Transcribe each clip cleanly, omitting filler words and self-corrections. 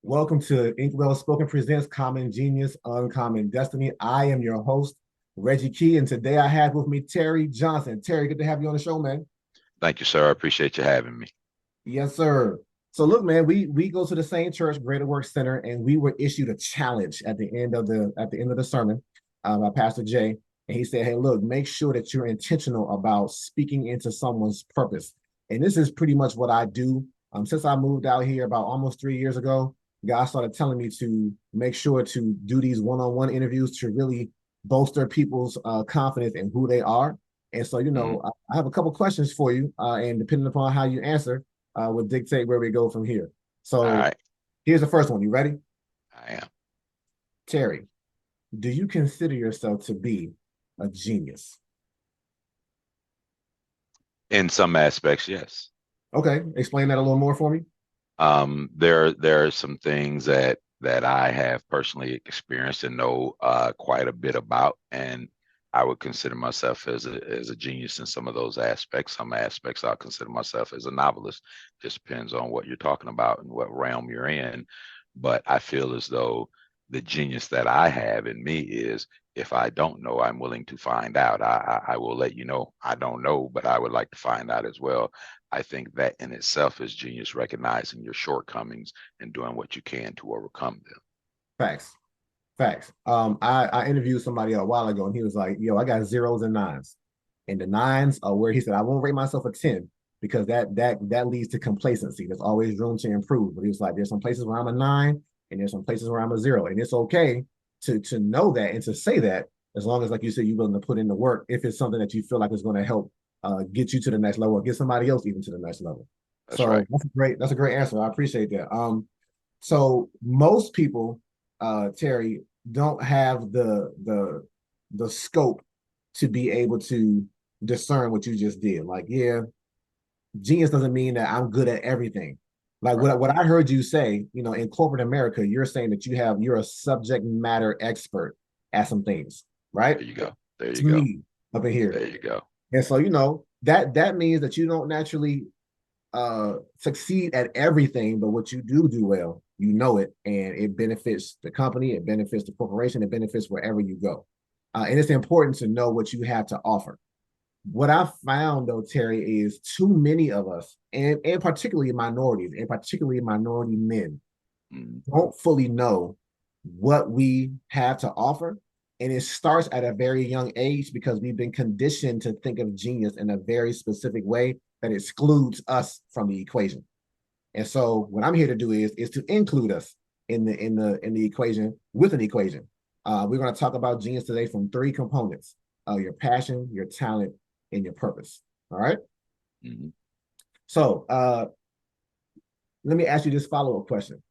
Welcome to Inkwell Spoken Presents Common Genius, Uncommon Destiny. I am your host, Reggie Key, and today I have with me Terry Johnson. Terry, good to have you on the show, man. Thank you, sir. I appreciate you having me. Yes, sir. So look, man, we go to the same church, Greater Works Center, and we were issued a challenge at the end of the sermon by Pastor Jay, and he said, "Hey, look, make sure that you're intentional about speaking into someone's purpose." And this is pretty much what I do. Since I moved out here about almost 3 years ago, God started telling me to make sure to do these one-on-one interviews to really bolster people's confidence in who they are. And so, Mhm. I have a couple questions for you, and depending upon how you answer will dictate where we go from here. All So right, here's the first one. You ready? I am. Terry, do you consider yourself to be a genius? In some aspects, yes. Okay, explain that a little more for me. There are some things that I have personally experienced and know quite a bit about, and I would consider myself as a genius in some of those aspects. Some aspects I'll consider myself as a novelist. Just depends on what you're talking about and what realm you're in. But I feel as though the genius that I have in me is if I don't know, I'm willing to find out. I will let you know I don't know, but I would like to find out as well. I think that in itself is genius, recognizing your shortcomings and doing what you can to overcome them. Facts. Facts. I interviewed somebody a while ago and he was like, yo, I got zeros and nines. And the nines are where he said, I won't rate myself a 10 because that leads to complacency. There's always room to improve. But he was like, there's some places where I'm a nine and there's some places where I'm a zero. And it's okay to know that and to say that as long as, like you said, you're willing to put in the work if it's something that you feel like is going to help get you to the next level or get somebody else even to the next level. That's So right. that's a great answer. I appreciate that. So most people, Terry, don't have the scope to be able to discern what you just did. Like, yeah, genius doesn't mean that I'm good at everything. Like Right. what I heard you say, in corporate America, you're saying that you're a subject matter expert at some things, right? There you go. There you To go. me, up in here. There you go. And so, that means that you don't naturally succeed at everything, but what you do well, you know it, and it benefits the company, it benefits the corporation, it benefits wherever you go. And it's important to know what you have to offer. What I found though, Terry, is too many of us, and particularly minorities, and particularly minority men, Mm. don't fully know what we have to offer. And it starts at a very young age because we've been conditioned to think of genius in a very specific way that excludes us from the equation. And so what I'm here to do is to include us in the equation with an equation. We're going to talk about genius today from three components: your passion, your talent, and your purpose. All right. Mm. So let me ask you this follow-up question.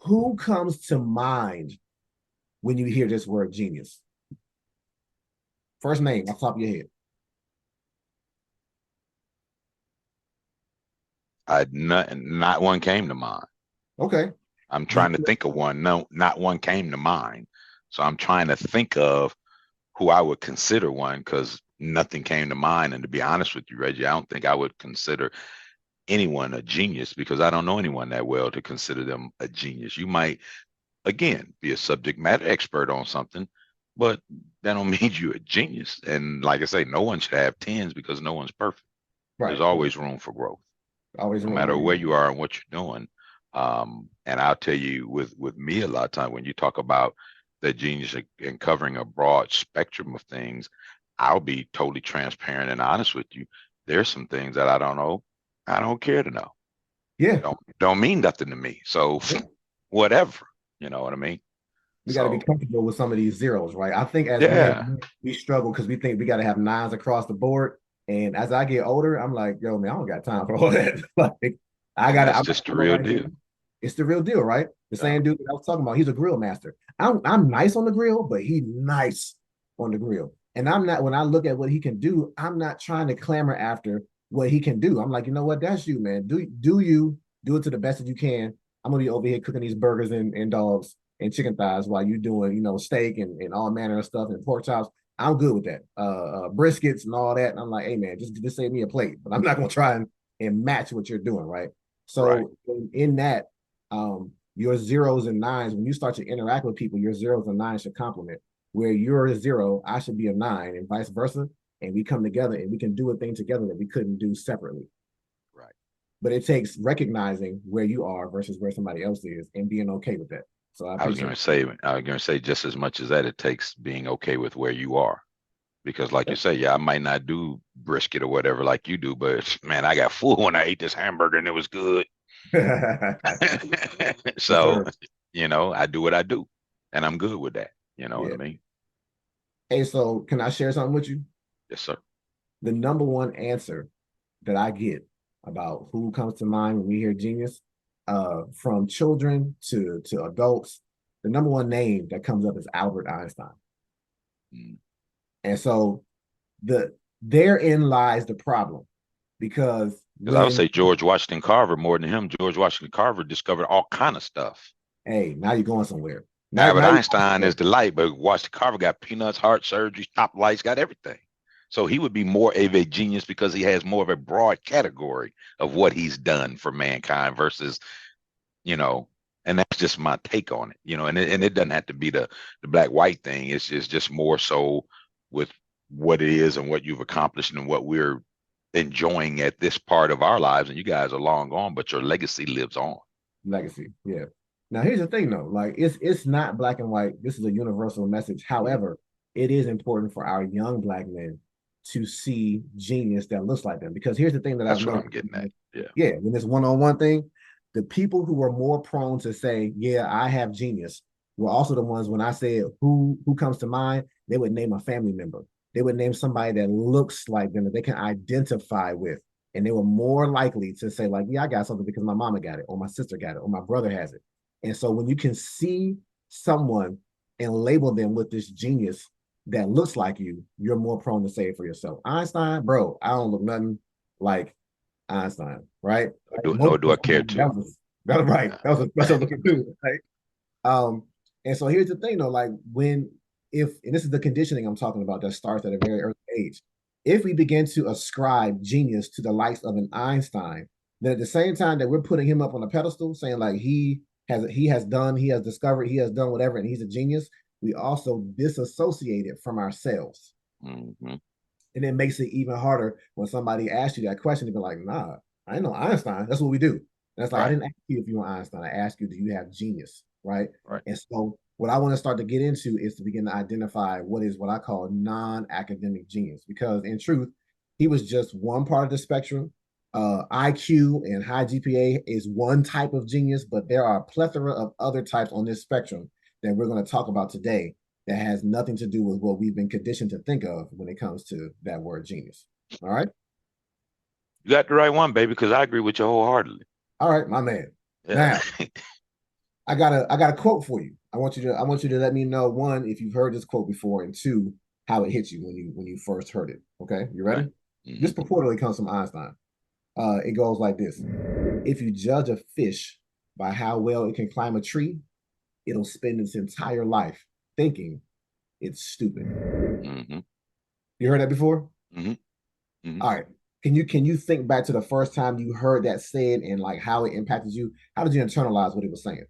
Who comes to mind when you hear this word genius? First name off the top of your head. Not one came to mind. Okay. I'm Do trying to think of one. No, not one came to mind. So I'm trying to think of who I would consider one because nothing came to mind. And to be honest with you, Reggie, I don't think I would consider anyone a genius because I don't know anyone that well to consider them a genius. You might, again, be a subject matter expert on something, but that don't mean you're a genius. And like I say, no one should have tens because no one's perfect. There's right. always room for growth, Always no room. matter where you are and what you're doing. And I'll tell you, with me, a lot of time when you talk about the genius and covering a broad spectrum of things, I'll be totally transparent and honest with you. There's some things that I don't know. I don't care to know. Yeah. Don't mean nothing to me. So Yeah. whatever, you know what I mean? We got to be So comfortable with some of these zeros, right? I think as yeah, men, we struggle because we think we got to have nines across the board. And as I get older, I'm like, yo, man, I don't got time for all that. Like, and that's I'm just the real right here. deal. It's the real deal, right? The Yeah, same dude that I was talking about, he's a grill master. I'm nice on the grill, but he nice on the grill. And I'm not, when I look at what he can do, I'm not trying to clamor after what he can do. I'm like, you know what? That's you, man. Do it to the best that you can. I'm gonna be over here cooking these burgers and dogs and chicken thighs while you doing, steak and all manner of stuff and pork chops. I'm good with that. Briskets and all that. And I'm like, hey man, just save me a plate. But I'm not gonna try and match what you're doing, right? right. So in that, um, your zeros and nines, when you start to interact with people, your zeros and nines should complement. Where you're a zero, I should be a nine, and vice versa. And we come together and we can do a thing together that we couldn't do separately. Right. But it takes recognizing where you are versus where somebody else is and being okay with that. So I appreciate I was gonna say just as much as that, it takes being okay with where you are. Because like you it. say, yeah, I might not do brisket or whatever like you do, but man, I got full when I ate this hamburger and it was good. Yes, So, sir. I do what I do and I'm good with that. You know what Yeah. I mean? Hey, so can I share something with you? Yes, sir. The number one answer that I get about who comes to mind when we hear genius, from children to adults, the number one name that comes up is Albert Einstein. Mm. And so therein lies the problem, because Because I would when say George Washington Carver more than him. George Washington Carver discovered all kind of stuff. hey, now you're going somewhere. Albert Now you're going Einstein somewhere. is the light, but Washington Carver got peanuts, heart surgery, top lights, got everything. So he would be more of a genius because he has more of a broad category of what he's done for mankind versus, you know, and that's just my take on it, and it doesn't have to be the black white thing. It's just more so with what it is and what you've accomplished and what we're enjoying at this part of our lives. And you guys are long gone, but your legacy lives on. Legacy. Yeah. Now here's the thing though, like it's not black and white. This is a universal message. However, it is important for our young black men to see genius that looks like them. Because here's the thing that I've That's what I'm noticed. getting at. Yeah. Yeah, when it's one-on-one thing, the people who are more prone to say, yeah, I have genius, were also the ones when I said who comes to mind, they would name a family member. They would name somebody that looks like them that they can identify with. And they were more likely to say, like, yeah, I got something because my mama got it, or my sister got it, or my brother has it. And so when you can see someone and label them with this genius that looks like you, you're more prone to say it for yourself. Einstein, bro, I don't look nothing like Einstein, right? Like Nor most do I people, care to. that was right. Yeah. That was a special looking dude, right? And so here's the thing though, like when if and this is the conditioning I'm talking about that starts at a very early age. If we begin to ascribe genius to the likes of an Einstein, then at the same time that we're putting him up on a pedestal, saying like he has discovered, he has done whatever, and he's a genius, we also disassociate it from ourselves. Mm-hmm. And it makes it even harder when somebody asks you that question to be like, nah, I know Einstein. That's what we do. And it's like, I Right. didn't ask you if you were Einstein. I asked you, do you have genius? Right. Right. And so what I want to start to get into is to begin to identify what I call non-academic genius, because in truth, he was just one part of the spectrum. IQ and high GPA is one type of genius, but there are a plethora of other types on this spectrum that we're going to talk about today that has nothing to do with what we've been conditioned to think of when it comes to that word genius. All right. You got the right one, baby, because I agree with you wholeheartedly. All right, my man. Yeah. Now, I got a quote for you. I want you to let me know, one, if you've heard this quote before, and two, how it hit you when you first heard it. Okay, you ready? Right. Mm-hmm. This purportedly comes from Einstein. It goes like this: if you judge a fish by how well it can climb a tree, it'll spend its entire life thinking it's stupid. Mm-hmm. You heard that before? Mm-hmm. Mm-hmm. All right. Can you think back to the first time you heard that said and like how it impacted you? How did you internalize what it was saying?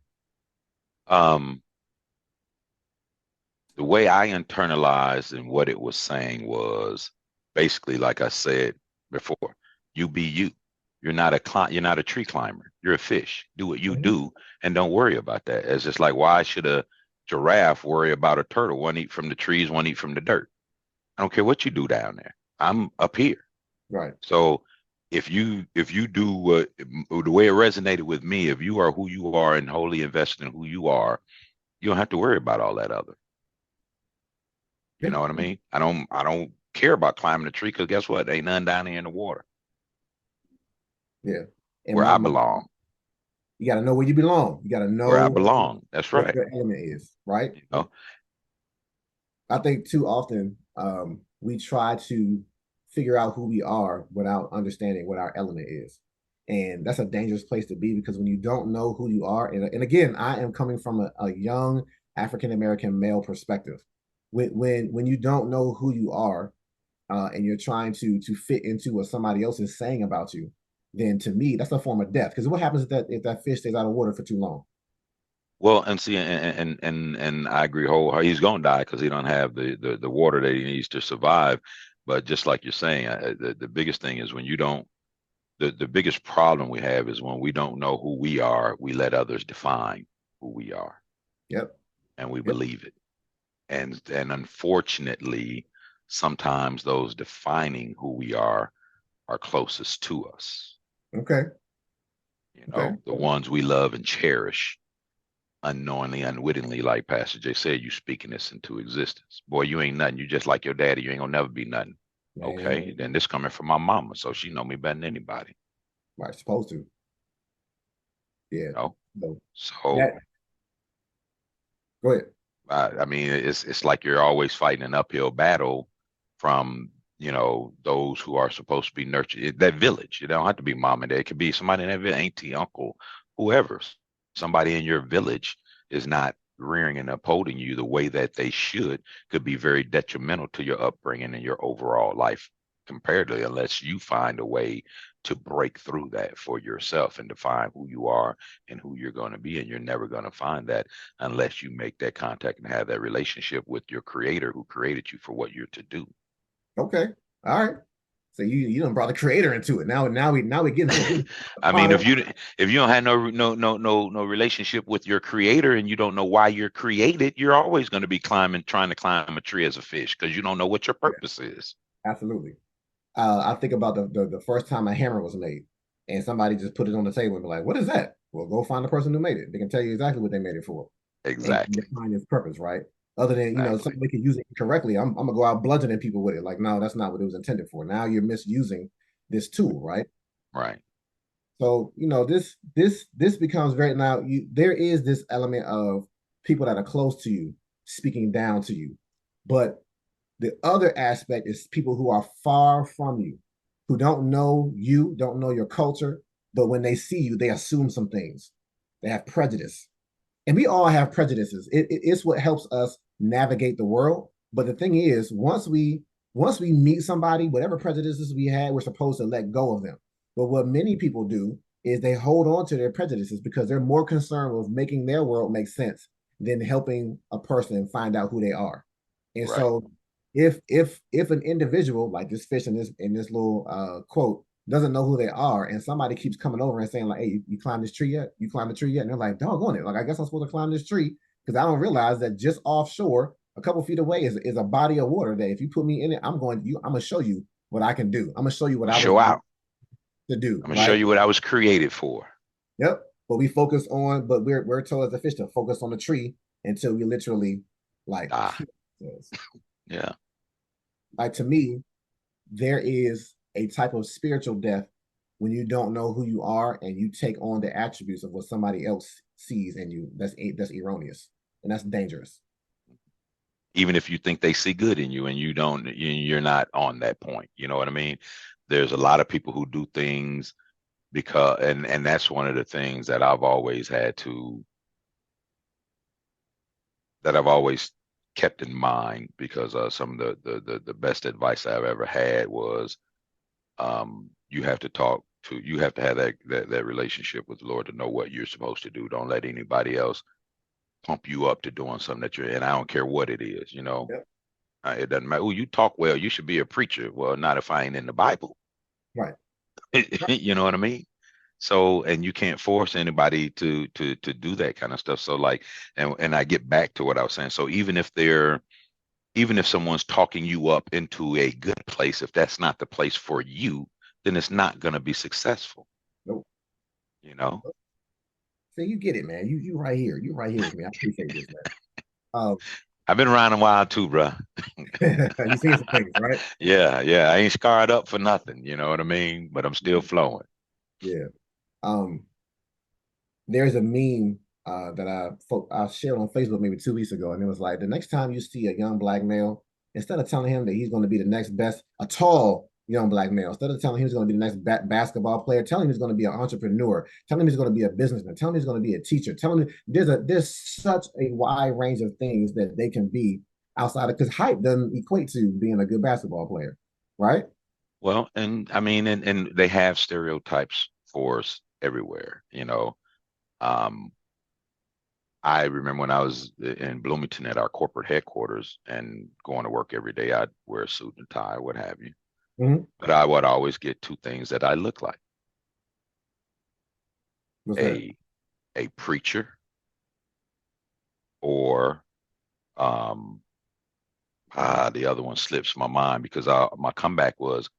Um, the way I internalized and what it was saying was basically, like I said before, you be you. You're not a tree climber. You're a fish. Do what you Mhm. do and don't worry about that. It's just like, why should a giraffe worry about a turtle? One eat from the trees, one eat from the dirt. I don't care what you do down there. I'm up here. Right. So if you do what the way it resonated with me, if you are who you are and wholly invested in who you are, you don't have to worry about all that other. You Yeah. know what I mean? I don't care about climbing a tree because guess what? Ain't none down here in the water Yeah. In where my I mind, belong. you got to know where you belong. You got to Where I know belong. That's what right. your element is, right? You know, I think too often we try to figure out who we are without understanding what our element is. And that's a dangerous place to be, because when you don't know who you are, and again, I am coming from a young African American male perspective. When you don't know who you are, and you're trying to fit into what somebody else is saying about you, then to me that's a form of death. Because what happens if that fish stays out of water for too long? Well, and see, and I agree whole. He's gonna die because he don't have the water that he needs to survive. But just like you're saying, the biggest thing is when you don't. The biggest problem we have is when we don't know who we are, we let others define who we are, Yep. and we Yep. believe it. And unfortunately, sometimes those defining who we are closest to us. Okay. You Okay. know, the ones we love and cherish unknowingly, unwittingly, like Pastor Jay said, you speaking this into existence. Boy, you ain't nothing. You just like your daddy. You ain't gonna never be nothing. Man, Okay. Then this coming from my mama, so she know me better than anybody. right, supposed to. Yeah. You know. So So that go ahead. I mean, it's like you're always fighting an uphill battle from those who are supposed to be nurtured. That village. You don't have to be mom and dad. It could be somebody in that village, auntie, uncle, whoever. Somebody in your village is not rearing and upholding you the way that they should. Could be very detrimental to your upbringing and your overall life comparatively, unless you find a way to break through that for yourself and define who you are and who you're going to be. And you're never going to find that unless you make that contact and have that relationship with your creator who created you for what you're to do. Okay. All right. So you done brought the creator into it. Now we getting to I mean, part. if you don't have no relationship with your creator and you don't know why you're created, you're always going to be trying to climb a tree as a fish because you don't know what your Yeah, purpose is. absolutely. I think about the first time a hammer was made, and somebody just put it on the table and be like, "What is that?" Well, go find the person who made it. They can tell you exactly what they made it for, and Exactly. define its purpose, right? Other than Exactly. somebody could use it correctly. I'm gonna go out bludgeoning people with it. Like, no, that's not what it was intended for. Now you're misusing this tool, right? Right. So this becomes very now. There is this element of people that are close to you speaking down to you, but the other aspect is people who are far from you, who don't know you, don't know your culture, but when they see you, they assume some things. They have prejudice. And we all have prejudices. It's what helps us navigate the world. But the thing is, once we meet somebody, whatever prejudices we had, we're supposed to let go of them. But what many people do is they hold on to their prejudices because they're more concerned with making their world make sense than helping a person find out who they are. And Right. so if an individual like this fish in this little quote doesn't know who they are, and somebody keeps coming over and saying like, "Hey, you climbed this tree yet? You climbed the tree yet?" And they're like, "Doggone it! Like, I guess I'm supposed to climb this tree because I don't realize that just offshore, a couple feet away, is a body of water that if you put me in it, I'm gonna show you what I can do. I'm gonna show you what I was Show built out. to do, I'm gonna show right? you what I was created for. Yep. But we're told as a fish to focus on the tree until we literally like Ah, yeah. like to me, there is a type of spiritual death when you don't know who you are and you take on the attributes of what somebody else sees in you. That's erroneous and that's dangerous. Even if you think they see good in you and you don't, you're not on that point. You know what I mean? There's a lot of people who do things because, and that's one of the things that I've always kept in mind because some of the best advice I've ever had was you have to you have to have that relationship with the Lord to know what you're supposed to do. Don't let anybody else pump you up to doing something and I don't care what it is, you know. Yep. It doesn't matter. Oh, you talk well, you should be a preacher. Well, not if I ain't in the Bible. Right. Right. You know what I mean? So, and you can't force anybody to do that kind of stuff. So like, and I get back to what I was saying. So even if someone's talking you up into a good place, if that's not the place for you, then it's not going to be successful, Nope. you know? So you get it, man. You right here. You right here with me. I appreciate this, man. I've been around a while too, bro. You seen some things, right? Yeah, yeah. I ain't scarred up for nothing, you know what I mean? But I'm still flowing. Yeah. Um, there's a meme that I shared on Facebook maybe 2 weeks ago, and it was like the next time you see a young black male, instead of telling him that he's going to be the next best, a tall young black male, instead of telling him he's going to be the next basketball player, telling him he's going to be an entrepreneur, telling him he's going to be a businessman, telling him he's going to be a teacher, telling him there's such a wide range of things that they can be outside of because height doesn't equate to being a good basketball player, right? Well, and I mean, and they have stereotypes for us everywhere, you know. Um, I remember when I was in Bloomington at our corporate headquarters and going to work every day, I'd wear a suit and tie, what have you. Mhm. But I would always get two things that I look like: What's that? a preacher, or um the other one slips my mind, because my comeback was,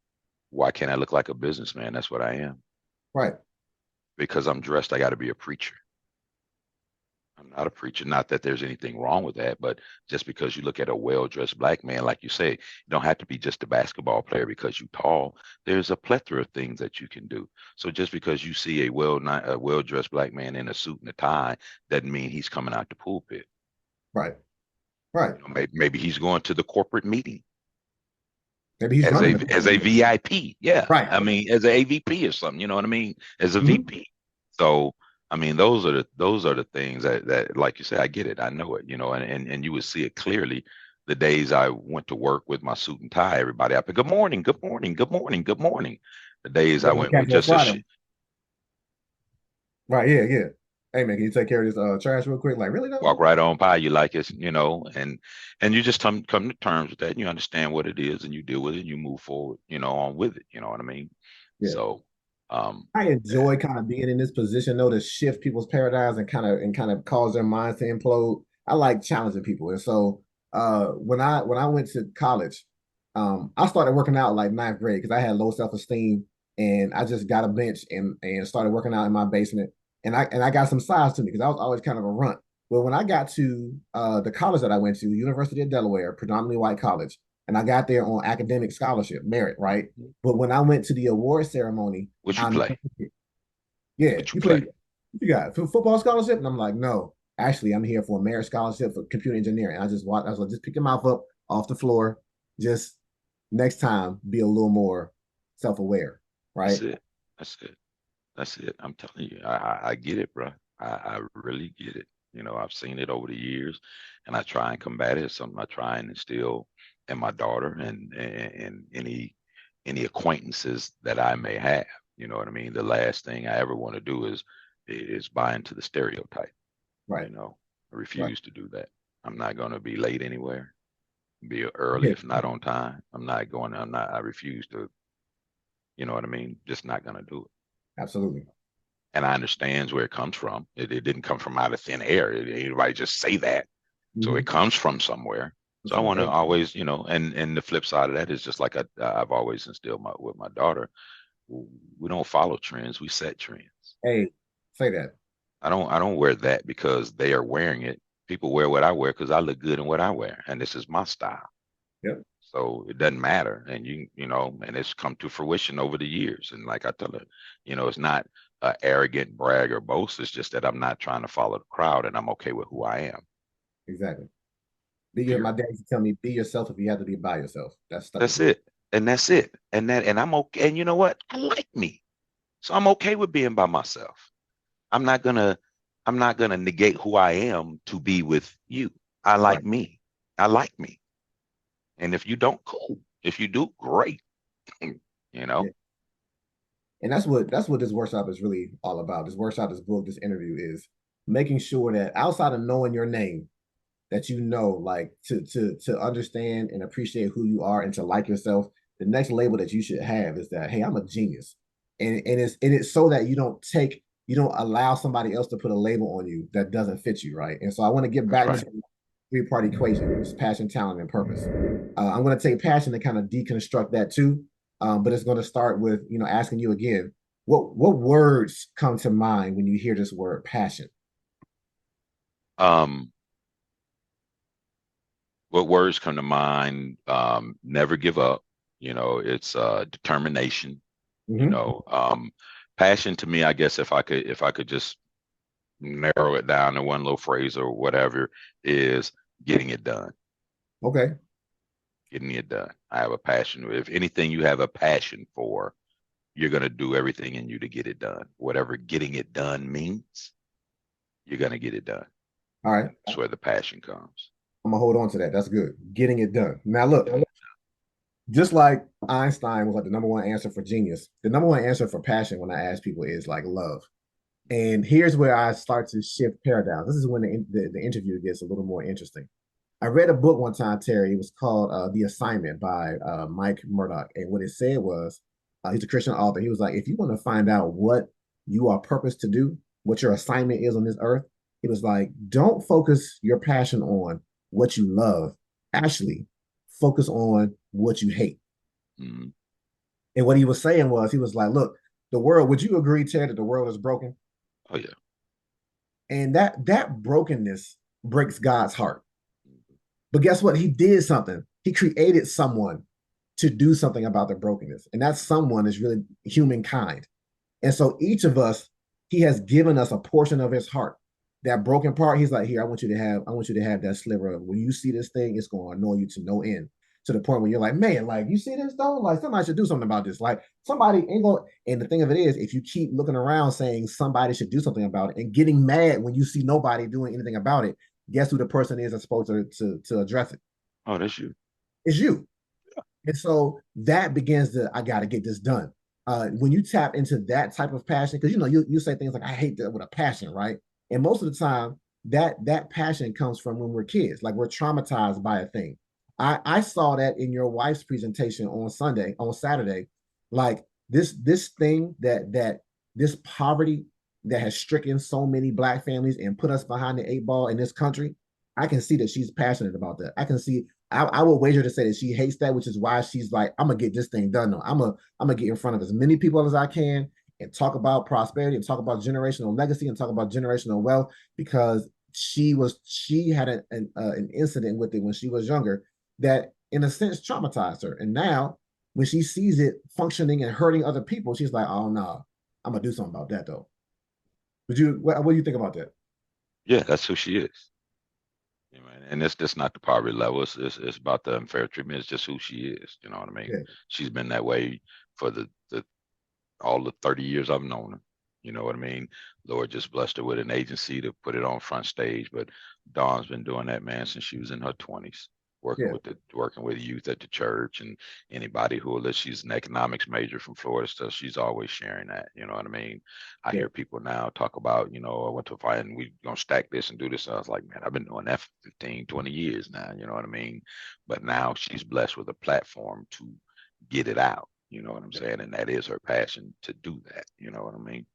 why can't I look like a businessman? That's what I am. Right. Because I'm dressed, I got to be a preacher. I'm not a preacher. Not that there's anything wrong with that, but just because you look at a well-dressed black man, like you say, you don't have to be just a basketball player because you're tall. There's a plethora of things that you can do. So just because you see a well-dressed black man in a suit and a tie doesn't mean he's coming out the pulpit. Right. Right. Maybe he's going to the corporate meeting Maybe he's as running a the VIP. Yeah, right. I mean, as a AVP or something. You know what I mean? As a Mhm. VP. So I mean, those are the things that, like you say, I get it, I know it. And you would see it clearly the days I went to work with my suit and tie. Everybody up, good morning, good morning, good morning, good morning. The days I But you went with catch you on just a Friday. Right. Yeah. Yeah. Hey man, can you take care of this trash real quick? Like, really though? walk right on by you like it's, and you just come to terms with that. You understand what it is, and you deal with it. And you move forward, on with it. You know what I mean? Yeah. So, I yeah, enjoy kind of being in this position though to shift people's paradigms and kind of cause their minds to implode. I like challenging people. And so when I went to college, I started working out like ninth grade because I had low self-esteem and I just got a bench and started working out in my basement. And I got some size to me because I was always kind of a runt. Well, when I got to the college that I went to, University of Delaware, predominantly white college, and I got there on academic scholarship merit, right? But when I went to the award ceremony, what you I'm play? yeah, What you you play play? you got for football scholarship, and I'm like, no, actually, I'm here for a merit scholarship for computer engineering. And I just watch, I was like, just pick your mouth up off the floor. Just next time, be a little more self-aware, That's right? it. That's it. That's it. I'm telling you, I get it, bro. I really get it. I've seen it over the years, and I try and combat it. It's something I try and instill in my daughter and any acquaintances that I may have. You know what I mean? The last thing I ever want to do is buy into the stereotype. Right, You know, I right. refuse to do that. I'm not going to be late anywhere. Be early Yeah, if not on time. I'm not going. I'm not. I refuse to. You know what I mean? Just not going to do it. absolutely. And I understands where it comes from. It didn't come from out of thin air. Anybody just say that. So it Mm-hmm. comes from somewhere. So I Some want to great. always, and the flip side of that is just like I've always instilled with my daughter. We don't follow trends. We set trends. Hey, say that. I don't wear that because they are wearing it. People wear what I wear because I look good in what I wear, and this is my style. Yep, So it doesn't matter. And and it's come to fruition over the years. And like I tell her, it's not arrogant brag or boast. It's just that I'm not trying to follow the crowd, and I'm okay with who I am. exactly. My Period. dad used to tell me, be yourself if you have to be by yourself. That stuck with That's me. it. And that's it. And I'm okay. And you know what? I like me. So I'm okay with being by myself. I'm not gonna I'm not gonna negate who I am to be with you. I Right. like me. I like me. And if you don't, cool. If you do, great. you know, Yeah. And that's what this workshop is really all about. This workshop, this book, this interview is making sure that outside of knowing your name, that you know, like to understand and appreciate who you are and to like yourself. The next label that you should have is that, hey, I'm a genius, and it's so that you don't allow somebody else to put a label on you that doesn't fit you, right? And so I want to get that's back to right. the three-part equation, which is passion, talent, and purpose. I'm going to take passion and kind of deconstruct that too, but it's going to start with asking you again, what words come to mind when you hear this word passion? Um, what words come to mind? Never give up. It's determination. You Mm-hmm. know, um, Passion to me, I guess if I could just narrow it down to one little phrase or whatever, is getting it done. Okay. Getting it done. I have a passion. If anything you have a passion for, you're gonna do everything in you to get it done. Whatever getting it done means, you're gonna get it done. All right. And that's where the passion comes. I'm gonna hold on to that. That's good. Getting it done. Now look, Getting it. just like Einstein was like the number one answer for genius, the number one answer for passion when I ask people is like love. And here's where I start to shift paradigms. This is when the interview gets a little more interesting. I read a book one time, Terry. It was called The Assignment by Mike Murdoch. And what it said was, he's a Christian author. He was like, if you want to find out what you are purposed to do, what your assignment is on this earth, he was like, don't focus your passion on what you love. Actually, focus on what you hate. Mm. And what he was saying was, he was like, look, the world, would you agree, Terry, that the world is broken? Oh yeah. And that brokenness breaks God's heart. But guess what? He did something. He created someone to do something about their brokenness. And that someone is really humankind. And so each of us, he has given us a portion of his heart. That broken part, he's like, here, I want you to have that sliver of when you see this thing, it's going to annoy you to no end. To the point where you're like, man, like you see this though? Like somebody should do something about this. Like somebody ain't going. And the thing of it is, if you keep looking around saying somebody should do something about it and getting mad when you see nobody doing anything about it, guess who the person is that's supposed to address it? Oh, that's you. It's you. And so that begins to, I got to get this done. When you tap into that type of passion, because you say things like, I hate that with a passion, right? And most of the time, that passion comes from when we're kids, like we're traumatized by a thing. I saw that in your wife's presentation on Saturday, like this thing that this poverty that has stricken so many black families and put us behind the eight ball in this country. I can see that she's passionate about that. I can see I would wager to say that she hates that, which is why she's like, I'm gonna get this thing done. No, I'm gonna get in front of as many people as I can and talk about prosperity and talk about generational legacy and talk about generational wealth because she had an incident with it when she was younger that in a sense traumatized her. And now when she sees it functioning and hurting other people, she's like, oh no, I'm gonna do something about that though. What do you think about that? Yeah, that's who she is. You know, and it's just not the poverty level. It's about the unfair treatment. It's just who she is. You know what I mean? Yeah, She's been that way for the all the 30 years I've known her. You know what I mean? Lord just blessed her with an agency to put it on front stage. But Dawn's been doing that, man, since she was in her 20s, yeah, working with youth at the church and anybody who will. She's an economics major from Florida, so she's always sharing that. You know what I mean? I yeah, hear people now talk about, I went to a fight and we gonna stack this and do this. And I was like, man, I've been doing that for 15, 20 years now. You know what I mean? But now she's blessed with a platform to get it out. You know what I'm yeah. saying? And that is her passion to do that. You know what I mean?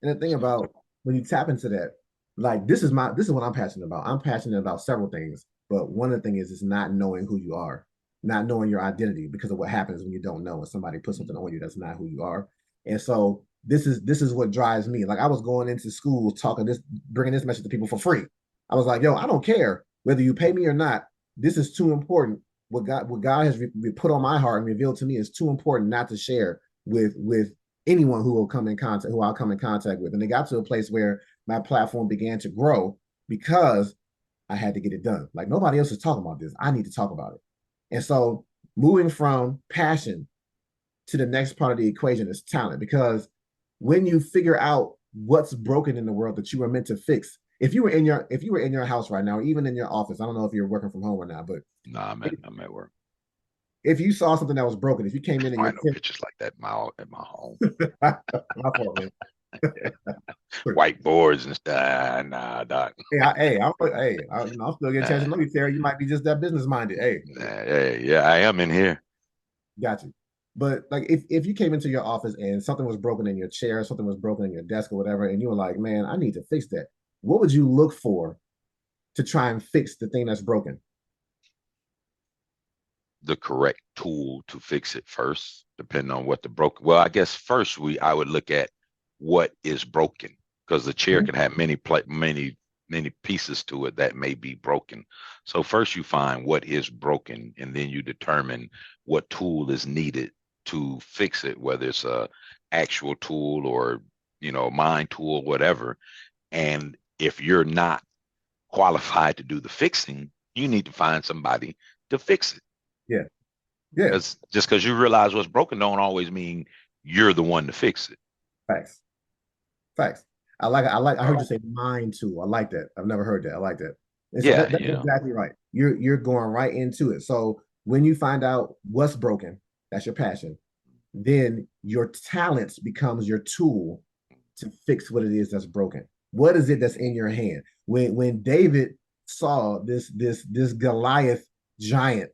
And the thing So, about when you tap into that, like this is what I'm passionate about. I'm passionate about several things, but one of the things is not knowing who you are, not knowing your identity because of what happens when you don't know and somebody puts something on you that's not who you are. And so this is what drives me. Like I was going into school talking this, bringing this message to people for free. I was like, yo, I don't care whether you pay me or not. This is too important. What God has put on my heart and revealed to me is too important not to share with anyone who I'll come in contact with. And it got to a place where my platform began to grow because I had to get it done. Like nobody else is talking about this. I need to talk about it. And so moving from passion to the next part of the equation is talent because when you figure out what's broken in the world that you were meant to fix, if you were in your house right now, or even in your office, I don't know if you're working from home or not, but nah, I'm at work. if you saw something that was broken, if you came in and I your ain't no temp, pictures like that at my home. my fault, man. Whiteboards and stuff. Nah, doc. I'm still getting a chance to Nah, know you, Terry. You might be just that business minded. Hey, yeah, I am in here. got you. But like, if you came into your office and something was broken in your chair, something was broken in your desk or whatever, and you were like, man, I need to fix that. What would you look for to try and fix the thing that's broken? The correct tool to fix it first, depending on what the broken. Well, I guess first I would look at what is broken because the chair Mhm. can have many pieces to it that may be broken. So first you find what is broken, and then you determine what tool is needed to fix it, whether it's a actual tool or mind tool, whatever. And if you're not qualified to do the fixing, you need to find somebody to fix it. Yeah, yeah, Because just because you realize what's broken don't always mean you're the one to fix it. facts, facts. I heard you say mind too. I like that. I've never heard that. I like that. And so Yeah, that's exactly right. You're going right into it. So when you find out what's broken, that's your passion. Then your talents becomes your tool to fix what it is that's broken? What is it that's in your hand? When David saw this Goliath giant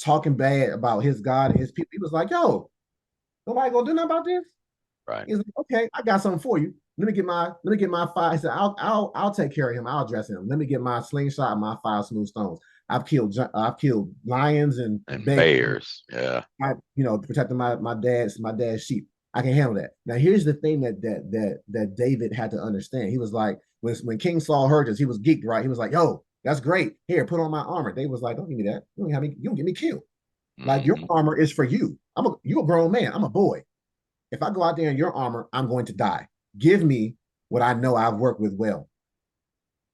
talking bad about his God and his people, he was like, "Yo, nobody gonna do nothing about this." Right. He's like, "Okay, I got something for you. Let me get my five." He said, I'll take care of him. I'll dress him. Let me get my slingshot and my five smooth stones. I've killed lions and And bears. bears. Yeah. Protecting my dad's sheep. I can handle that. Now, here's the thing that David had to understand. He was like, when King Saul heard this, he was geeked, right? He was like, "Yo, that's great. Here, put on my armor." David was like, "Don't give me that. You don't get me killed. Like, your Hmm. armor is for you. You're a grown man. I'm a boy. If I go out there in your armor, I'm going to die. Give me what I know I've worked with well."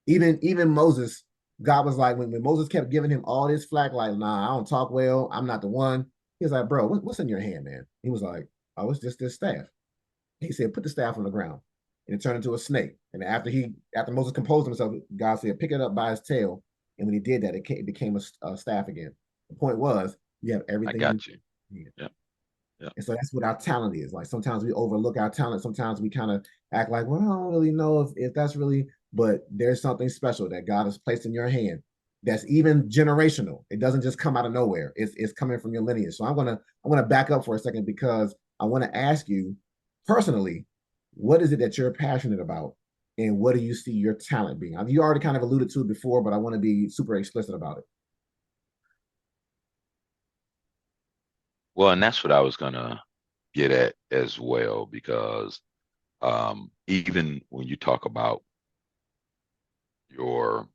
Even Moses, God was like, when Moses kept giving him all this flack, like, "Nah, I don't talk well. I'm not the one." He was like, "Bro, what's in your hand, man?" He was like, "Oh, it's just this staff." He said, "Put the staff on the ground." And it turned into a snake. And after Moses composed himself, God said, "Pick it up by his tail." And when he did that, it became a staff again. The point was, you have I everything you got you. need. Yeah. Yeah. And so that's what our talent is. Like, sometimes we overlook our talent. Sometimes we kind of act like, "Well, I don't really know if that's really," but there's something special that God has placed in your hand that's even generational. It doesn't just come out of nowhere. It's coming from your lineage. So I'm gonna back up for a second, because I want to ask you personally, what is it that you're passionate about? And what do you see your talent being? You already kind of alluded to it before, but I want to be super explicit about it. Well, and that's what I was gonna get at as well, because even when you talk about your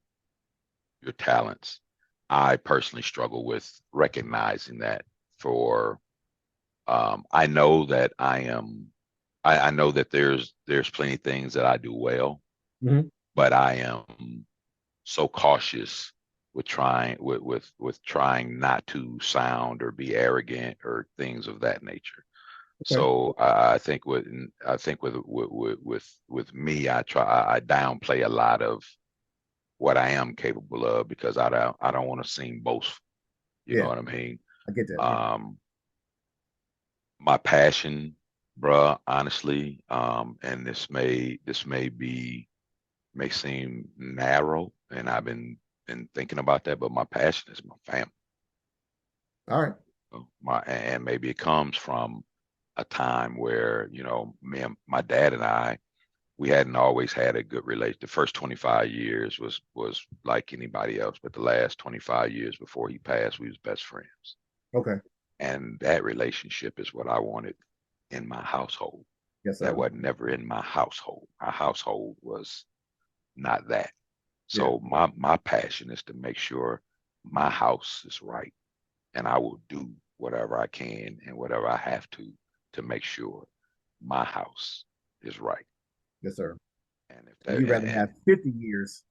your talents, I personally struggle with recognizing that. For I know that I know that there's plenty of things that I do well, Mm-hmm. but I am so cautious with trying not to sound or be arrogant or things of that nature. Okay. So I think with me, I downplay a lot of what I am capable of, because I don't want to seem boastful. You know Yeah, what I mean? I get that. Um, my passion, bruh, honestly, and this may seem narrow, and I've been thinking about that, but my passion is my family. All right. And maybe it comes from a time where, me and my dad and I, we hadn't always had a good relation. The first 25 years was like anybody else, but the last 25 years before he passed, we was best friends. Okay. And that relationship is what I wanted in my household. Yes, That sir. was never in my household. My household was not that. Yeah. So my passion is to make sure my house is right, and I will do whatever I can and whatever I have to make sure my house is right. Yes, sir. And if And that you rather and have 50 years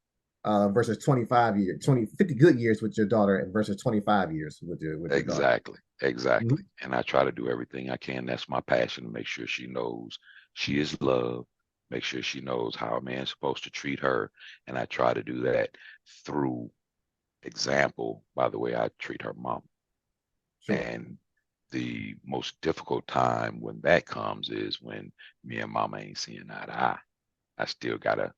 versus 25 years, 50 good years with your daughter versus 25 years with your daughter. exactly, Mhm. exactly. And I try to do everything I can. That's my passion, to make sure she knows she is loved, make sure she knows how a man's supposed to treat her. And I try to do that through example by the way I treat her mom. Sure. And the most difficult time when that comes is when me and mama ain't seeing eye to eye. I still gotta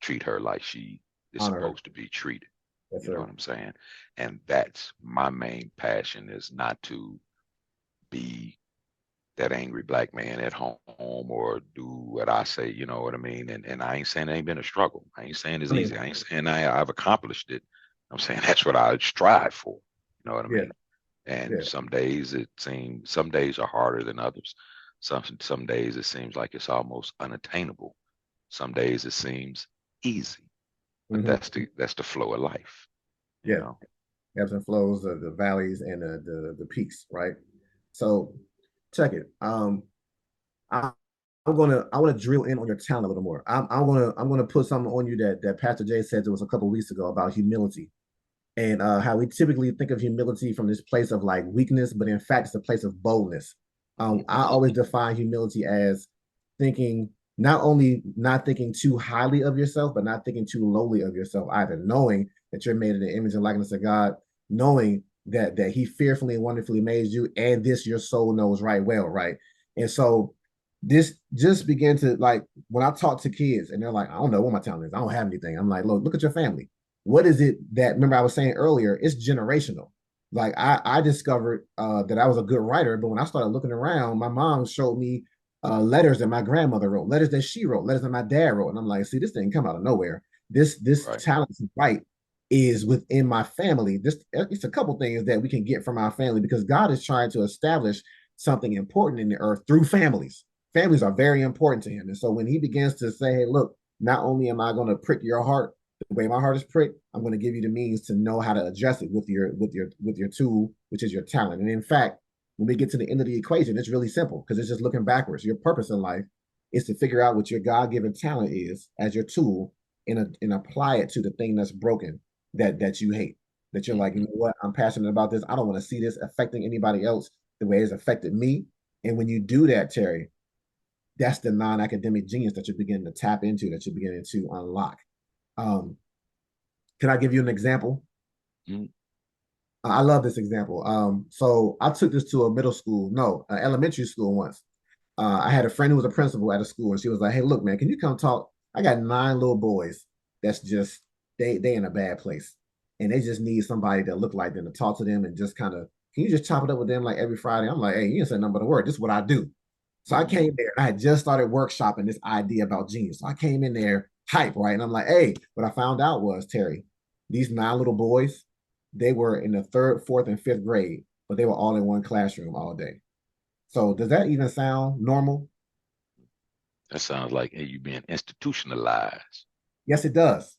treat her like she is Honor her. supposed to be treated. Yes, You know sir. what I'm saying? And that's my main passion, is not to be that angry black man at home or do what I say, you know what I mean? And I ain't saying it ain't been a struggle. I ain't saying it's I mean, easy. I ain't saying I've accomplished it. I'm saying that's what I strive for. You know what I yeah, mean? And yeah. some days are harder than others. Some days it seems like it's almost unattainable. Some days it seems easy. But Hmm. that's the flow of life, you Yeah. know. Ebbs and flows, the valleys and the peaks, right? So check it. I, I want to drill in on your talent a little more. I'm gonna put something on you that Pastor Jay said to us a couple of weeks ago about humility, and how we typically think of humility from this place of like weakness, but in fact, it's a place of boldness. I always define humility as thinking, not only not thinking too highly of yourself, but not thinking too lowly of yourself either, knowing that you're made in the image and likeness of God, knowing that He fearfully and wonderfully made you, and this your soul knows right well, right? And so this just began to like when I talk to kids and they're like, I don't know what my talent is. I don't have anything. I'm like, look at your family. What is it that remember I was saying earlier? It's generational. Like I discovered that I was a good writer, but when I started looking around, my mom showed me letters that my grandmother wrote, letters that she wrote, letters that my dad wrote. And I'm like, see, this didn't come out of nowhere. This Right. talent to write is within my family. This it's a couple things that we can get from our family because God is trying to establish something important in the earth through families. Families are very important to him. And so when he begins to say, hey, look, not only am I going to prick your heart the way my heart is pricked, I'm going to give you the means to know how to address it with your tool, which is your talent. And in fact, when we get to the end of the equation, it's really simple because it's just looking backwards. Your purpose in life is to figure out what your God-given talent is as your tool and apply it to the thing that's broken that you hate. That you're like, you Mhm. know what, I'm passionate about this. I don't want to see this affecting anybody else the way it's affected me. And when you do that, Terry, that's the non-academic genius that you're beginning to tap into, that you're beginning to unlock. Um, can I give you an example? Mhm. I love this example. So I took this to a middle school, no, elementary school once. I had a friend who was a principal at a school, and she was like, "Hey, look, man, can you come talk? I got 9 little boys that's just they in a bad place, and they just need somebody that look like them to talk to them and just kind of can you just chop it up with them like every Friday?" I'm like, "Hey, you didn't say nothing but a word. This is what I do." So I came Mhm. there and I had just started workshopping this idea about genius. So I came in there hype, right? And I'm like, hey, what I found out was, Terry, these 9 little boys, they were in the third, fourth, and fifth grade, but they were all in one classroom all day. So does that even sound normal? That sounds like, hey, you being institutionalized. Yes, it does.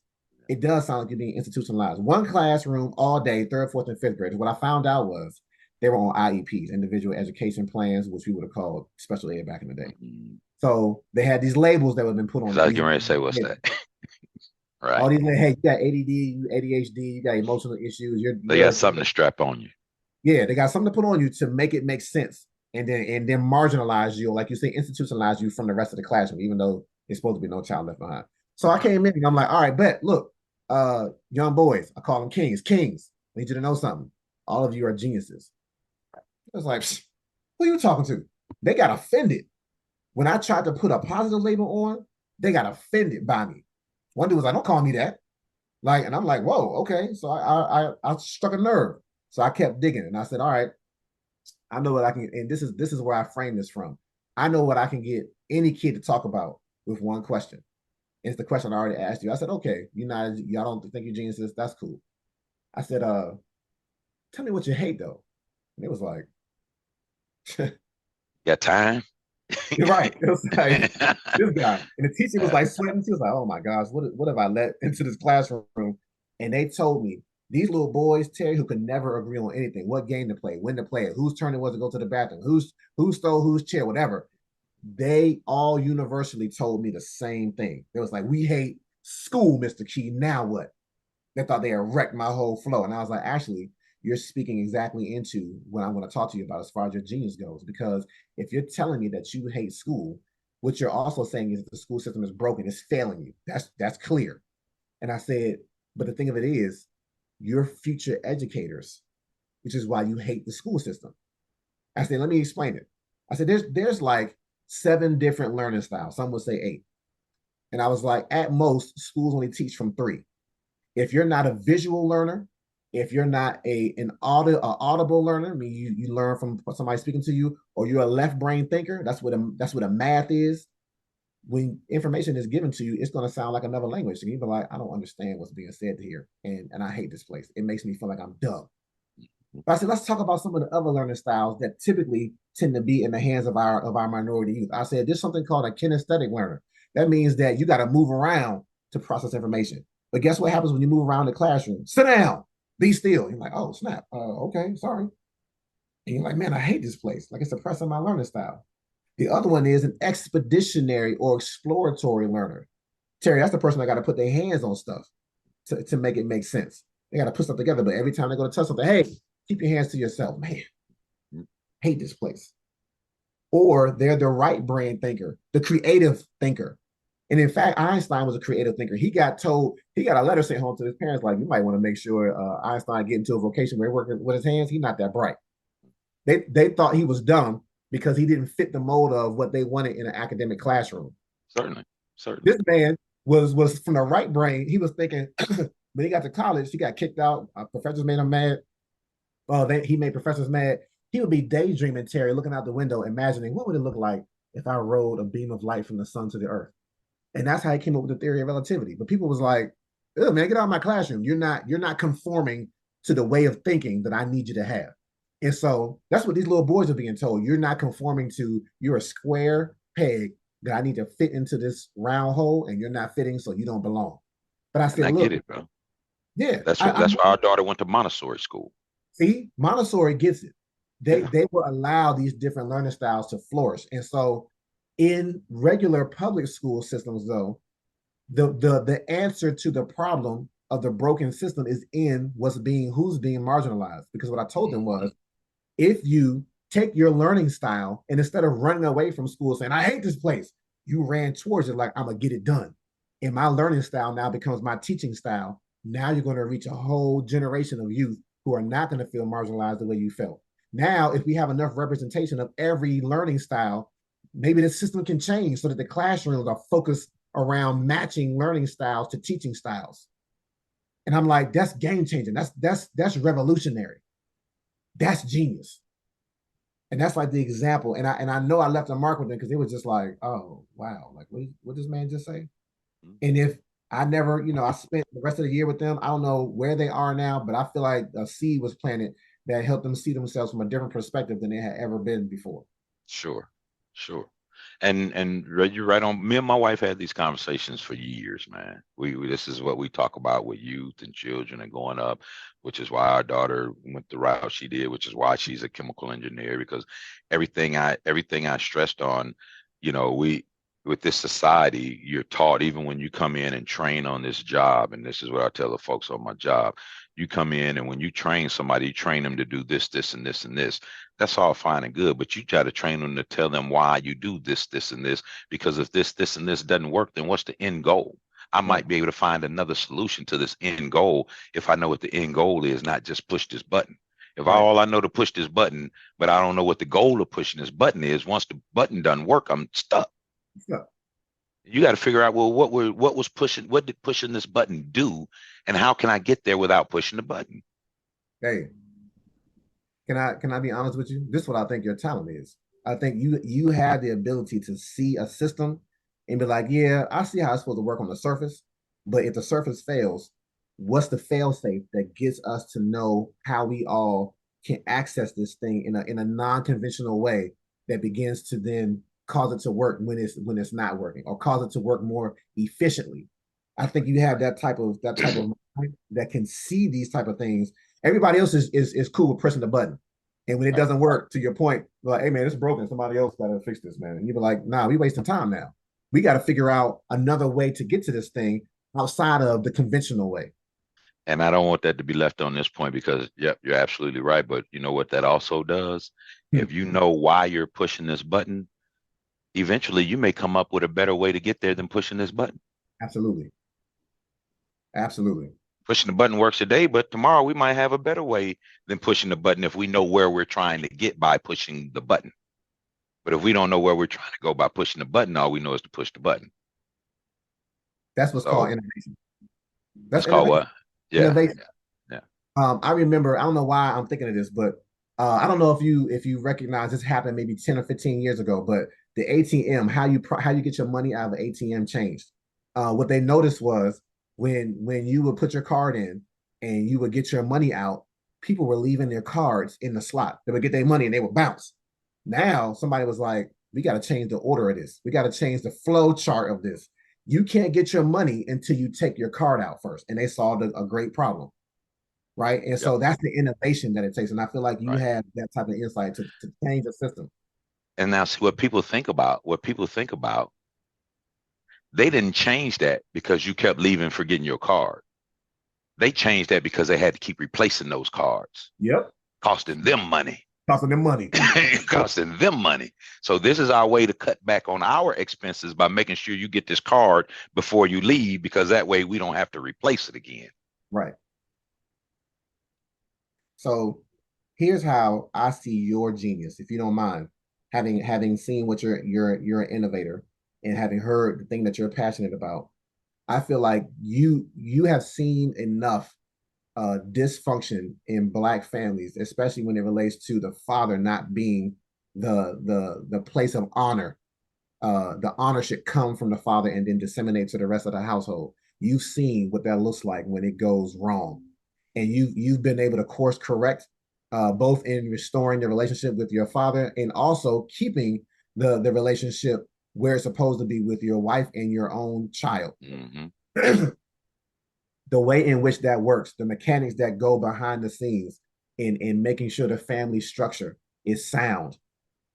It does sound like you're being institutionalized. One classroom all day, third, fourth, and fifth grade. What I found out was they were on IEPs, individual education plans, which we would have called special ed back in the day. Mhm. So they had these labels that would have been put on Because them. I was getting ready to say, what's that? All Right. these, hey, you got ADD, you ADHD, you got emotional issues. They got something to strap on you. Yeah, they got something to put on you to make it make sense, and then marginalize you, or like you say, institutionalize you from the rest of the classroom, even though it's supposed to be no child left behind. So I Right. came in and I'm like, all right, bet, look, young boys, I call them kings. Kings, I need you to know something. All of you are geniuses. I was like, who are you talking to? They got offended when I tried to put a positive label on. They got offended by me. One dude was like, "Don't call me that." Like, and I'm like, whoa, okay. So I struck a nerve. So I kept digging and I said, all right, I know what I can, and this is where I frame this from. I know what I can get any kid to talk about with one question. It's the question I already asked you. I said, okay, y'all don't think you're geniuses. That's cool. I said, tell me what you hate though. And it was like, Got time? you're right. It was like this guy. And the teacher was like sweating. She was like, oh my gosh, what have I let into this classroom? And they told me these little boys, Terry, who could never agree on anything, what game to play, when to play it, whose turn it was to go to the bathroom, who stole whose chair, whatever. They all universally told me the same thing. It was like, we hate school, Mr. Key. Now what? They thought they had wrecked my whole flow. And I was like, actually, you're speaking exactly into what I'm going to talk to you about as far as your genius goes. Because if you're telling me that you hate school, what you're also saying is that the school system is broken, it's failing you. That's clear. And I said, but the thing of it is, you're future educators, which is why you hate the school system. I said, let me explain it. I said, there's like 7 different learning styles. Some would say 8. And I was like, at most, schools only teach from 3. If you're not a visual learner, if you're not a audible learner, I mean you learn from somebody speaking to you, or you're a left brain thinker, that's what a math is. When information is given to you, it's going to sound like another language. And you'll be like, I don't understand what's being said here, and I hate this place. It makes me feel like I'm dumb. But I said, let's talk about some of the other learning styles that typically tend to be in the hands of our minority youth. I said, there's something called a kinesthetic learner. That means that you got to move around to process information. But guess what happens when you move around the classroom? Sit down, be still. You're like, oh snap, okay, sorry. And you're like, man, I hate this place. Like it's suppressing my learning style. The other one is an expeditionary or exploratory learner. Terry, that's the person that got to put their hands on stuff to make it make sense. They got to put stuff together, but every time they go to touch something, hey, keep your hands to yourself. Man, hate this place. Or they're the right brain thinker, the creative thinker. And in fact, Einstein was a creative thinker. He got a letter sent home to his parents, like, you might want to make sure Einstein get into a vocation where he's working with his hands. He's not that bright. They thought he was dumb because he didn't fit the mold of what they wanted in an academic classroom. Certainly, certainly. This man was from the right brain. He was thinking when he got to college, he got kicked out. Professors made him mad. He made professors mad. He would be daydreaming, Terry, looking out the window, imagining what would it look like if I rolled a beam of light from the sun to the earth. And that's how he came up with the theory of relativity. But people was like, "Oh man, get out of my classroom. You're not conforming to the way of thinking that I need you to have." And so that's what these little boys are being told. You're not conforming to, you're a square peg that I need to fit into this round hole, and you're not fitting, so you don't belong. But I And said, I get look, it, bro. yeah, That's why our daughter went to Montessori school. see, Montessori gets it. They Yeah. they will allow these different learning styles to flourish. And so in regular public school systems, though, the answer to the problem of the broken system is in who's being marginalized. Because what I told them Mhm. was, if you take your learning style and instead of running away from school saying, I hate this place, you ran towards it like, I'm gonna get it done. And my learning style now becomes my teaching style. Now you're going to reach a whole generation of youth who are not going to feel marginalized the way you felt. Now, if we have enough representation of every learning style, maybe the system can change so that the classrooms are focused around matching learning styles to teaching styles. And I'm like, that's game changing. That's revolutionary. That's genius. And that's like the example. And I know I left a mark with them because it was just like, oh wow, like what this man just say? And if I never, I spent the rest of the year with them, I don't know where they are now, but I feel like a seed was planted that helped them see themselves from a different perspective than they had ever been before. Sure, sure. You're right on. Me and my wife had these conversations for years, man. This is what we talk about with youth and children and growing up, which is why our daughter went the route she did, which is why she's a chemical engineer, because everything I stressed on, we with this society, you're taught even when you come in and train on this job, and this is what I tell the folks on my job. You come in and when you train somebody, you train them to do this, this, and this, and this. That's all fine and good, but you try to train them to tell them why you do this, this, and this, because if this, and this doesn't work, then what's the end goal? I Right. might be able to find another solution to this end goal if I know what the end goal is, not just push this button. If Right. all I know to push this button, but I don't know what the goal of pushing this button is, once the button doesn't work, I'm stuck. So, You got to figure out, well, what did pushing this button do, and how can I get there without pushing the button? hey, can I be honest with you? This is what I think your talent is. I think you have the ability to see a system and be like, yeah, I see how it's supposed to work on the surface, but if the surface fails, what's the fail safe that gets us to know how we all can access this thing in a non-conventional way that begins to then cause it to work when it's not working, or cause it to work more efficiently. I think you have that type of mind that can see these type of things. Everybody else is cool with pressing the button. And when it Right. doesn't work, to your point, like, hey man, it's broken. Somebody else got to fix this, man. And you be like, nah, we wasting time now. We got to figure out another way to get to this thing outside of the conventional way. And I don't want that to be left on this point because, yep, you're absolutely right. But you know what that also does? Hmm. If you know why you're pushing this button, eventually you may come up with a better way to get there than pushing this button. Absolutely. Absolutely. Pushing the button works today, but tomorrow we might have a better way than pushing the button if we know where we're trying to get by pushing the button. But if we don't know where we're trying to go by pushing the button, all we know is to push the button. That's what's called So innovation. that's That's called innovation. what? Yeah, Innovation. yeah. I remember, I don't know why I'm thinking of this, but I don't know if you recognize this happened maybe 10 or 15 years ago, but the ATM, how you get your money out of the ATM changed. What they noticed was when you would put your card in and you would get your money out, people were leaving their cards in the slot. They would get their money and they would bounce. Now somebody was like, we got to change the order of this. We got to change the flow chart of this. You can't get your money until you take your card out first. And they solved a great problem, right? And Yep. so that's the innovation that it takes. And I feel like you Right. have that type of insight to change the system. And now see what people think about, they didn't change that because you kept leaving forgetting your card. They changed that because they had to keep replacing those cards, Yep. costing them money. Costing them money. Costing them money. So this is our way to cut back on our expenses by making sure you get this card before you leave, because that way we don't have to replace it again. Right. So here's how I see your genius, if you don't mind. having seen what you're an innovator and having heard the thing that you're passionate about, I feel like you have seen enough dysfunction in Black families, especially when it relates to the father not being the place of honor. The honor should come from the father and then disseminate to the rest of the household. You've seen what that looks like when it goes wrong, and you've been able to course correct, both in restoring the relationship with your father and also keeping the relationship where it's supposed to be with your wife and your own child. Mm-hmm. The way in which that works, the mechanics that go behind the scenes in making sure the family structure is sound.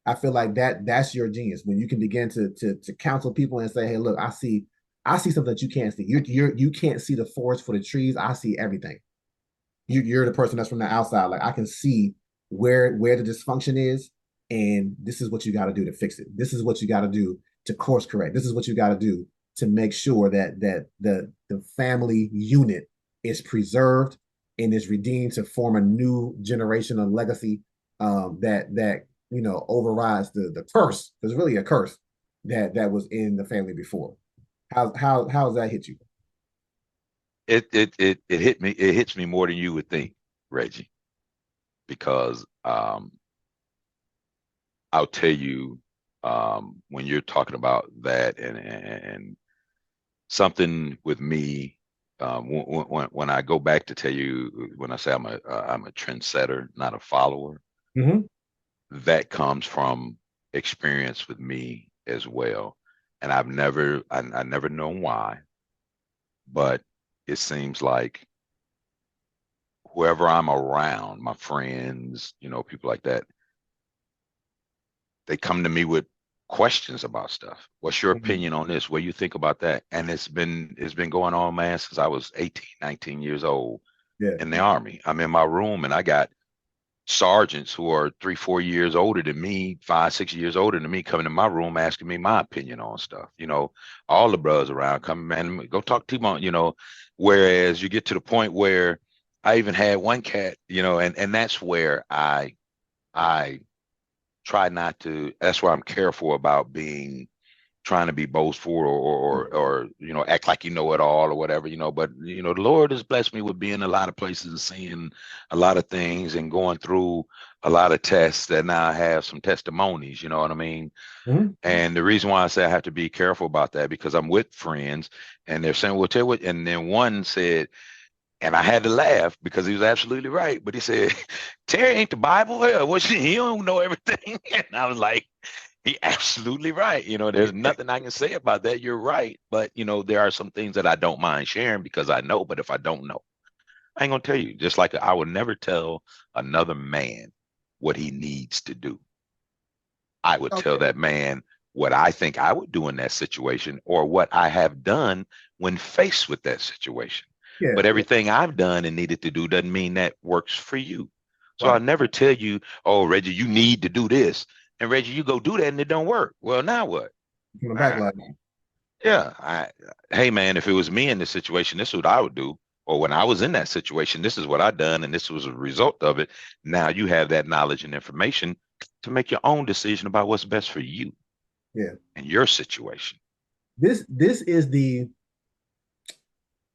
I feel like that's your genius when you can begin to counsel people and say, hey, look, I see something that you can't see. You can't see the forest for the trees. I see everything. You're the person that's from the outside. Like I can see where the dysfunction is, and this is what you got to do to fix it. This is what you got to do to course correct. This is what you got to do to make sure that the family unit is preserved and is redeemed to form a new generation of legacy, that overrides the curse. There's really a curse that was in the family before. How does that hit you? It hit me. It hits me more than you would think, Reggie, because I'll tell you, when you're talking about that and something with me, when I go back to tell you, when I say I'm a trendsetter, not a follower, Mm-hmm. that comes from experience with me as well. And I never known why, but it seems like whoever I'm around, my friends, people like that, they come to me with questions about stuff. What's your Mm-hmm. opinion on this? What do you think about that? And it's been going on, man, since I was 18, 19 years old Yeah. in the Army. I'm in my room and I got sergeants who are 3, 4 years older than me, 5, 6 years older than me, coming in my room asking me my opinion on stuff. All the brothers around coming, man, go talk to T-Bone, whereas you get to the point where I even had one cat, and that's where I try not to, that's why I'm careful about trying to be boastful or act like you know it all or whatever, but the Lord has blessed me with being a lot of places and seeing a lot of things and going through a lot of tests that now I have some testimonies, you know what I mean? Mm-hmm. And the reason why I say I have to be careful about that, because I'm with friends and they're saying, well, tell you what, and then one said, and I had to laugh because he was absolutely right. But he said, Terry ain't the Bible. He don't know everything. And I was like, he absolutely right. There's nothing I can say about that. You're right. But there are some things that I don't mind sharing because I know. But if I don't know, I ain't gonna tell you. Just like I would never tell another man what he needs to do. I would tell Okay. that man what I think I would do in that situation or what I have done when faced with that situation. Yeah. But everything I've done and needed to do doesn't mean that works for you. So I'll Right. never tell you, oh, Reggie, you need to do this. And Reggie, you go do that and it don't work. Well, now what? From the Uh, backlash. yeah. Hey, man, if it was me in this situation, this is what I would do. Or when I was in that situation, this is what I done, and this was a result of it. Now you have that knowledge and information to make your own decision about what's best for you Yeah. and your situation. This this is the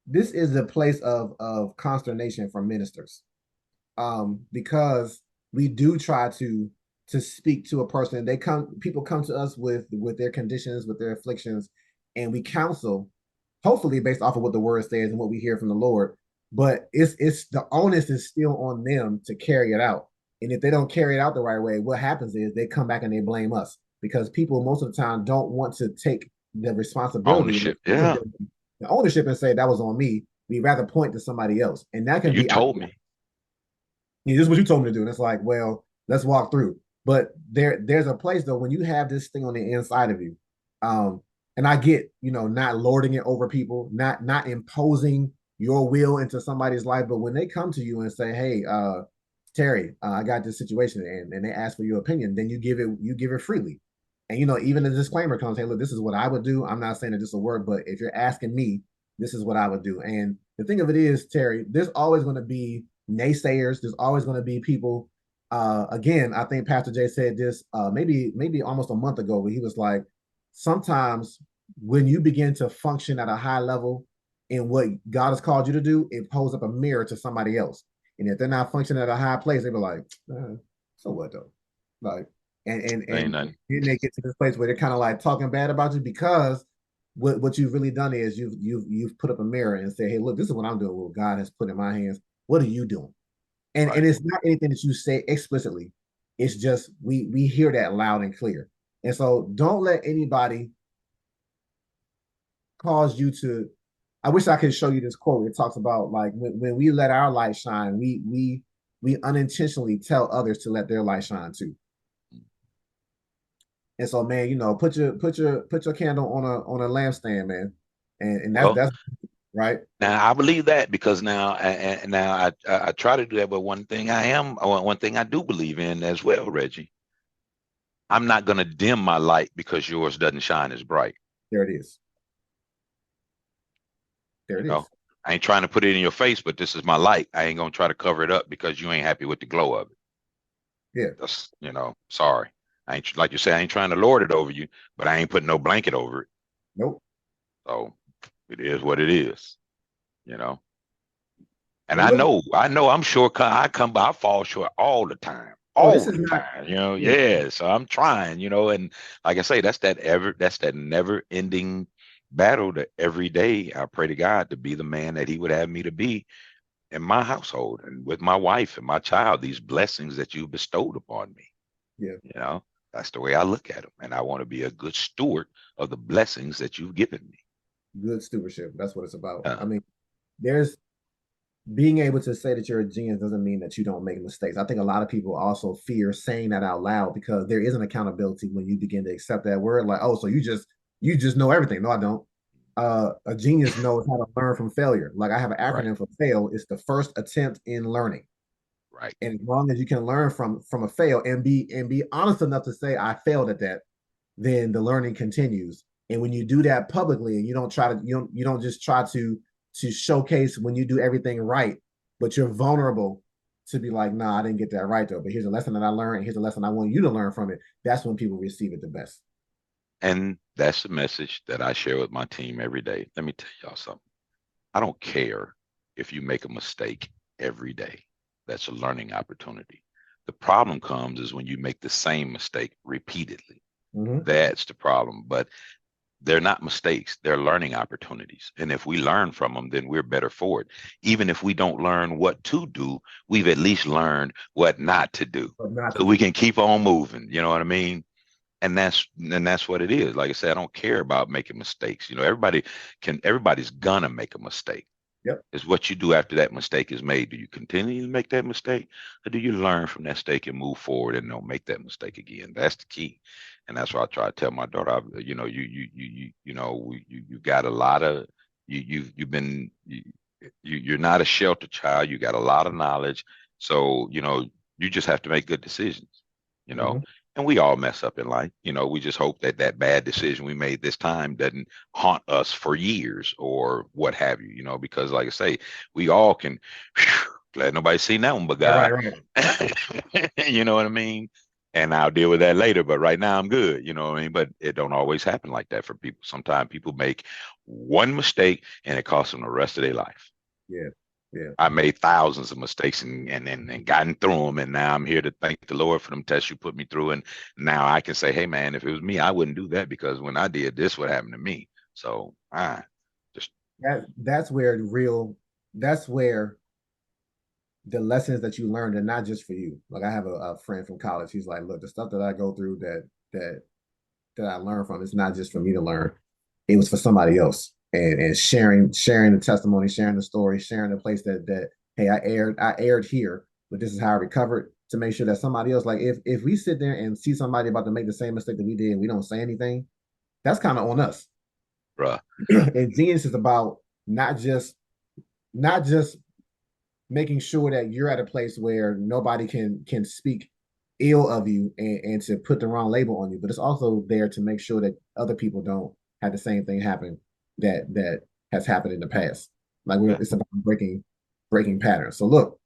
this is the place of consternation for ministers. Because we do try to speak to a person. People come to us with their conditions, with their afflictions, and we counsel, hopefully based off of what the word says and what we hear from the Lord. But it's the onus is still on them to carry it out. And if they don't carry it out the right way, what happens is they come back and they blame us because people most of the time don't want to take the responsibility and Ownership. Yeah. the ownership and say that was on me. We rather point to somebody else, and that can You be told me. this is what you told me to do. And it's like, well, let's walk through. But there's a place though when you have this thing on the inside of you. And I get, not lording it over people, not imposing your will into somebody's life. But when they come to you and say, hey, Terry, I got this situation, and they ask for your opinion, then you give it freely. And even the disclaimer comes, hey, look, this is what I would do. I'm not saying that this will work, but if you're asking me, this is what I would do. And the thing of it is, Terry, there's always going to be naysayers. There's always going to be people. Again, I think Pastor Jay said this maybe almost a month ago, but he was like, sometimes when you begin to function at a high level in what God has called you to do, it holds up a mirror to somebody else. And if they're not functioning at a high place, they be like, so what though? Like, Ain't and nothing. then they get to this place where they're kind of like talking bad about you because what you've really done is you've put up a mirror and said, hey, look, this is what I'm doing. What God has put in my hands. What are you doing? And Right. it's not anything that you say explicitly. It's just we hear that loud and clear. And so don't let anybody cause you to. I wish I could show you this quote. It talks about like when we let our light shine, we unintentionally tell others to let their light shine too. And so, man, put your candle on a lampstand, man, and that's Well, that's right. now I believe that because now and now I try to do that, but one thing I do believe in as well, Reggie. I'm not going to dim my light because yours doesn't shine as bright. There it is. There You it know, is. I ain't trying to put it in your face, but this is my light. I ain't gonna try to cover it up because you ain't happy with the glow of it. Yeah. That's sorry. I ain't like you say. I ain't trying to lord it over you, but I ain't putting no blanket over it. Nope. So it is what it is. You know. And And look, I know, I'm sure I fall short oh, this all is the not. time, Yeah. yeah. So I'm trying, and like I say, that's that never ending battle that every day I pray to God to be the man that he would have me to be in my household and with my wife and my child, these blessings that you bestowed upon me, Yeah. you know, that's the way I look at them. And I want to be a good steward of the blessings that you've given me. Good stewardship. That's what it's about. Uh, I mean, there's being able to say that you're a genius doesn't mean that you don't make mistakes. I think a lot of people also fear saying that out loud because there is an accountability when you begin to accept that word. Like, oh, so you just know everything. No, I don't. A genius knows how to learn from failure. Like I have an right, acronym for FAIL. It's the first attempt in learning. right. And as long as you can learn from a fail and be honest enough to say I failed at that, then the learning continues. And when you do that publicly, and you don't just try to showcase when you do everything right, but you're vulnerable to be like, nah, I didn't get that right though. But here's a lesson that I learned. And here's a lesson I want you to learn from it. That's when people receive it the best. And that's the message that I share with my team every day. Let me tell y'all something. I don't care if you make a mistake every day. That's a learning opportunity. The problem comes is when you make the same mistake repeatedly. Mm-hmm. That's the problem. But they're not mistakes, they're learning opportunities. And if we learn from them, then we're better for it. Even if we don't learn what to do, we've at least learned what not to do. But not to So we do. can keep on moving. You know what I mean? And that's what it is. Like I said, I don't care about making mistakes. Everybody's gonna make a mistake. Yep. It's what you do after that mistake is made. Do you continue to make that mistake, or do you learn from that mistake and move forward and don't make that mistake again? That's the key, and that's why I try to tell my daughter. You got a lot of you've been you're not a shelter child. You got a lot of knowledge, so you just have to make good decisions. You know, Mm-hmm. and we all mess up in life. We just hope that that bad decision we made this time doesn't haunt us for years or what have you, because like I say, we all can, glad nobody seen that one but Right, God. right, right. You know what I mean? And I'll deal with that later, but right now I'm good, you know what I mean? But it don't always happen like that for people. Sometimes people make one mistake and it costs them the rest of their life. Yeah. Yeah. I made thousands of mistakes and gotten through them. And now I'm here to thank the Lord for them tests you put me through. And now I can say, hey, man, if it was me, I wouldn't do that because when I did this, what happened to me? So I just, That's where the lessons that you learned are not just for you. Like I have a friend from college. He's like, look, the stuff that I go through that I learned from, it's not just for me to learn. It was for somebody else. And sharing the testimony, sharing the story, sharing the place that hey, I aired here, but this is how I recovered to make sure that somebody else, like if we sit there and see somebody about to make the same mistake that we did and we don't say anything, that's kind of on us. bruh, And genius is about not just making sure that you're at a place where nobody can speak ill of you and to put the wrong label on you, but it's also there to make sure that other people don't have the same thing happen that has happened in the past. Like yeah. it's about breaking patterns. So look,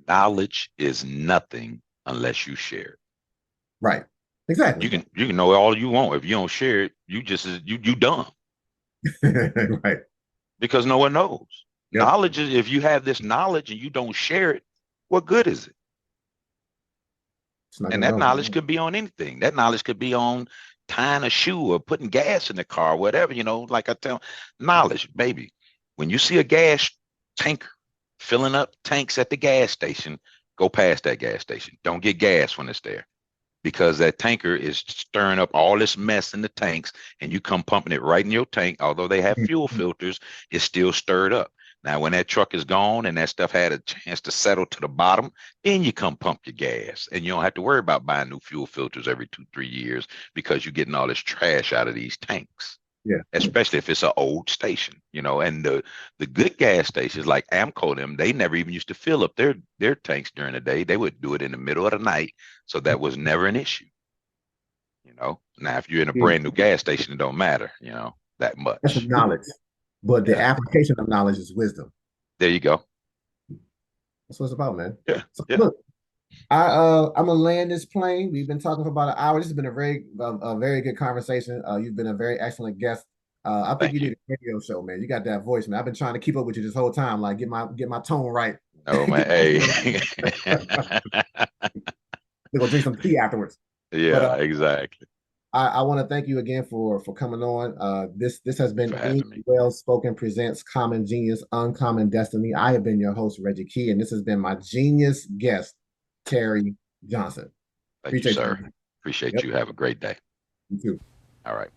Knowledge is nothing unless you share it. Right. Exactly. You can know all you want. If you don't share it, you dumb. Right. Because no one knows. Yep. Knowledge is, if you have this knowledge and you don't share it, what good is it? And that knowledge could be on anything. That knowledge could be on tying a shoe or putting gas in the car, whatever, like I tell knowledge, baby. When you see a gas tanker filling up tanks at the gas station, go past that gas station. Don't get gas when it's there, because that tanker is stirring up all this mess in the tanks, and you come pumping it right in your tank. Although they have fuel filters, it's still stirred up. Now, when that truck is gone and that stuff had a chance to settle to the bottom, then you come pump your gas, and you don't have to worry about buying new fuel filters every 2-3 years, because you're getting all this trash out of these tanks. Yeah. Especially if it's an old station, and the good gas stations like Amco, they never even used to fill up their tanks during the day. They would do it in the middle of the night. So that was never an issue. Now if you're in a brand new gas station, it don't matter, that much. That's knowledge. But the application of knowledge is wisdom. There you go. That's what it's about, man. Yeah. So look, I'm gonna land this plane. We've been talking for about an hour. This has been a very good conversation. You've been a very excellent guest. I think you need a radio show, man. You got that voice, man. I've been trying to keep up with you this whole time, like get my tone right. Oh man, hey. We're gonna drink some tea afterwards. Yeah, exactly. I want to thank you again for coming on. This has been Well Spoken presents Common Genius, Uncommon Destiny. I have been your host, Reggie Key, and this has been my genius guest, Terry Johnson. Thank you, sir. Appreciate you. Have a great day. You too. All right.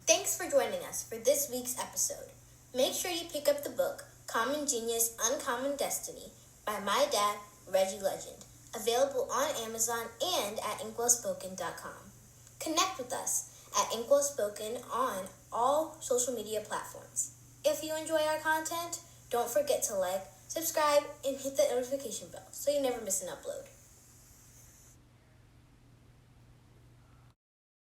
Thanks for joining us for this week's episode. Make sure you pick up the book, Common Genius, Uncommon Destiny by my dad, Reggie Legend. Available on Amazon and at inkwellspoken.com. Connect with us at Inkwellspoken on all social media platforms. If you enjoy our content, don't forget to like, subscribe, and hit the notification bell so you never miss an upload.